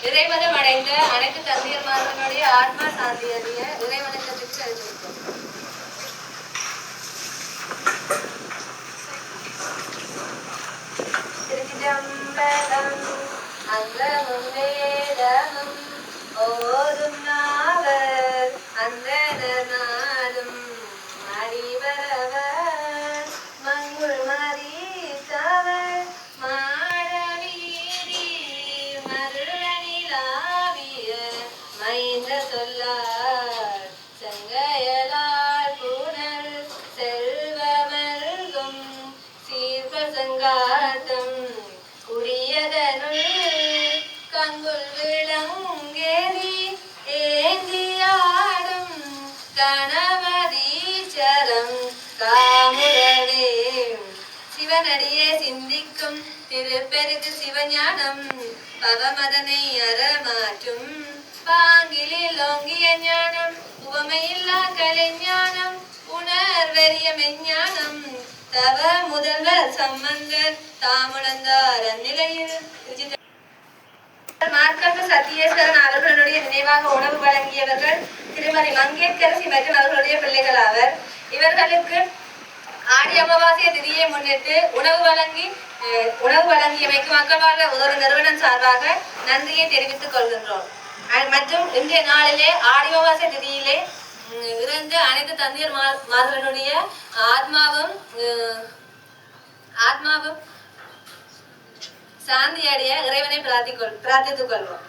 இறைவனம் அடைந்த அனைத்து தந்தையர்மார்களுடைய ஆத்மா சாந்தி அடைய இறைவனத்திற்கு எழுதியிருக்கும். திருச்சிதம்பரம் அந்தமும் வேதமும் ஓதும் நாவர் அந்தனர் நாடும் அறிவரவர் மங்குள் மறித்தவர் மாடவீதி மருளனிலாவிய மைந்த சொல்லார் செங்கையலால் புனல் செல்வமல்கும் சீர்பசங்காட்டம் குடியதனுள் கங்குல் விளங்கேறி ஏந்தியாடும் கணவதீச்சரம் காமுரவே சிவனடியே சிந்திக்கும் திருப்பெருக்கு சிவஞானம் பவமதனை அறமாற்றும் பாங்கிலில் ஓங்கிய ஞானம் உவமையில்லா கலைஞானம் உணர்வெறிய மெஞ்ஞானம் தவ முதல்வர் சம்பந்தர் தாமுணர்ந்தார் அந்நிலையில் மார்க்கண்டு சத்தியேஸ்வரன் அவர்களுடைய நினைவாக உணவு வழங்கியவர்கள் திருமதி மங்கேற்கரசி மற்றும் அவர்களுடைய பிள்ளைகள் ஆவர். இவர்களுக்கு ஆடி அமாவாசை திதியை முன்னிட்டு உணவு வழங்கியமைக்கு மக்கள் வாழ் ஒரு நிறுவனம் சார்பாக நன்றியை தெரிவித்துக் கொள்கின்றோம். மற்றும் இன்றைய நாளிலே ஆடி அமாவாசை திதியிலே இறந்த அனைத்து தந்தையர் மார்களுடைய ஆத்மாவும் சாந்தி அடைய இறைவனை பிரார்த்தித்துக் கொள்வோம்.